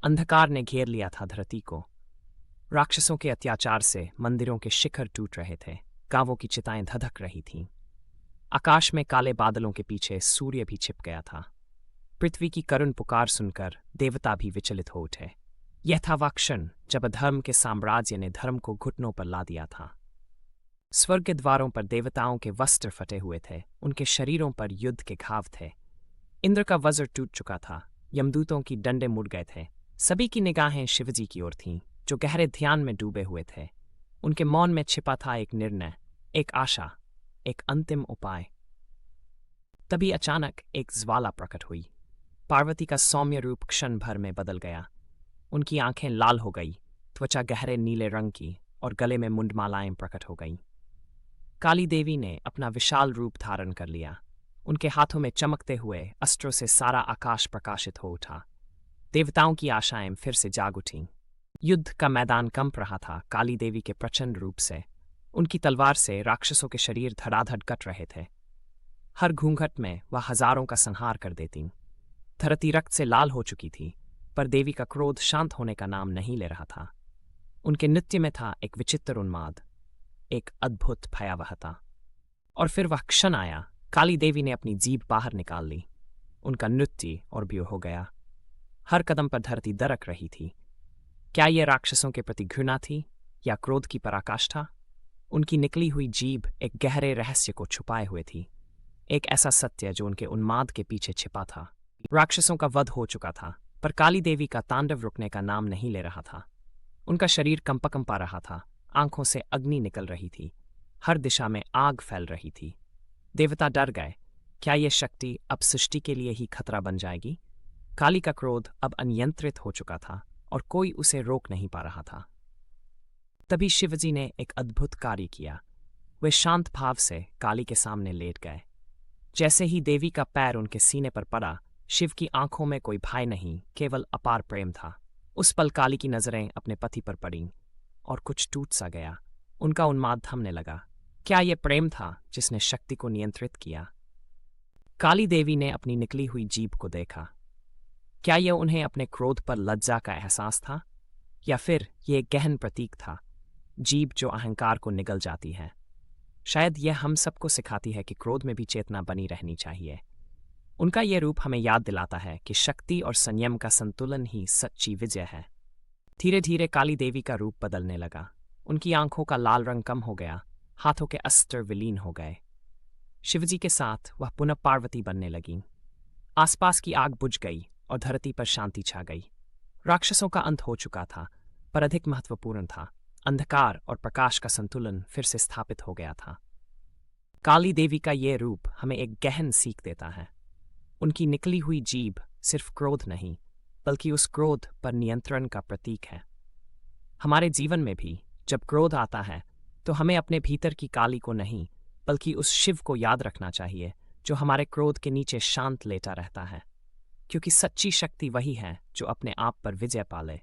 अंधकार ने घेर लिया था धरती को। राक्षसों के अत्याचार से मंदिरों के शिखर टूट रहे थे, गांवों की चिताएं धधक रही थीं। आकाश में काले बादलों के पीछे सूर्य भी छिप गया था। पृथ्वी की करुण पुकार सुनकर देवता भी विचलित हो उठे। यह था वह क्षण जब अधर्म के साम्राज्य ने धर्म को घुटनों पर ला दिया था। स्वर्ग के द्वारों पर देवताओं के वस्त्र फटे हुए थे, उनके शरीरों पर युद्ध के घाव थे। इंद्र का वज्र टूट चुका था, यमदूतों की डंडे मुड़ गए थे। सभी की निगाहें शिवजी की ओर थीं, जो गहरे ध्यान में डूबे हुए थे। उनके मौन में छिपा था एक निर्णय, एक आशा, एक अंतिम उपाय। तभी अचानक एक ज्वाला प्रकट हुई। पार्वती का सौम्य रूप क्षण भर में बदल गया। उनकी आंखें लाल हो गई, त्वचा गहरे नीले रंग की और गले में मुंडमालाएं प्रकट हो गईं। काली देवी ने अपना विशाल रूप धारण कर लिया। उनके हाथों में चमकते हुए अस्त्रों से सारा आकाश प्रकाशित हो उठा। देवताओं की आशाएं फिर से जाग उठीं। युद्ध का मैदान कंप रहा था काली देवी के प्रचंड रूप से। उनकी तलवार से राक्षसों के शरीर धड़ाधड़ कट रहे थे। हर घूंघट में वह हजारों का संहार कर देतीं। धरती रक्त से लाल हो चुकी थी, पर देवी का क्रोध शांत होने का नाम नहीं ले रहा था। उनके नृत्य में था एक विचित्र उन्माद, एक अद्भुत भयावहता। और फिर वह क्षण आया, काली देवी ने अपनी जीभ बाहर निकाल ली। उनका नृत्य और भी हो गया। हर कदम पर धरती दरक रही थी। क्या ये राक्षसों के प्रति घृणा थी या क्रोध की पराकाष्ठा? उनकी निकली हुई जीभ एक गहरे रहस्य को छुपाए हुए थी, एक ऐसा सत्य जो उनके उन्माद के पीछे छिपा था। राक्षसों का वध हो चुका था, पर काली देवी का तांडव रुकने का नाम नहीं ले रहा था। उनका शरीर कंपा रहा था, आंखों से अग्नि निकल रही थी, हर दिशा में आग फैल रही थी। देवता डर गए। क्या यह शक्ति अब सृष्टि के लिए ही खतरा बन जाएगी? काली का क्रोध अब अनियंत्रित हो चुका था और कोई उसे रोक नहीं पा रहा था। तभी शिवजी ने एक अद्भुत कार्य किया। वे शांत भाव से काली के सामने लेट गए। जैसे ही देवी का पैर उनके सीने पर पड़ा, शिव की आंखों में कोई भय नहीं, केवल अपार प्रेम था। उस पल काली की नजरें अपने पति पर पड़ीं और कुछ टूट सा गया। उनका उन्माद थमने लगा। क्या यह प्रेम था जिसने शक्ति को नियंत्रित किया? काली देवी ने अपनी निकली हुई जीभ को देखा। क्या यह उन्हें अपने क्रोध पर लज्जा का एहसास था, या फिर यह एक गहन प्रतीक था, जीभ जो अहंकार को निगल जाती है? शायद यह हम सबको सिखाती है कि क्रोध में भी चेतना बनी रहनी चाहिए। उनका यह रूप हमें याद दिलाता है कि शक्ति और संयम का संतुलन ही सच्ची विजय है। धीरे धीरे काली देवी का रूप बदलने लगा। उनकी आंखों का लाल रंग कम हो गया, हाथों के अस्त्र विलीन हो गए। शिवजी के साथ वह पुनः पार्वती बनने लगीं। आसपास की आग बुझ गई और धरती पर शांति छा गई। राक्षसों का अंत हो चुका था, पर अधिक महत्वपूर्ण था, अंधकार और प्रकाश का संतुलन फिर से स्थापित हो गया था। काली देवी का ये रूप हमें एक गहन सीख देता है। उनकी निकली हुई जीभ सिर्फ क्रोध नहीं, बल्कि उस क्रोध पर नियंत्रण का प्रतीक है। हमारे जीवन में भी जब क्रोध आता है, तो हमें अपने भीतर की काली को नहीं, बल्कि उस शिव को याद रखना चाहिए जो हमारे क्रोध के नीचे शांत लेटा रहता है। क्योंकि सच्ची शक्ति वही है जो अपने आप पर विजय पाले।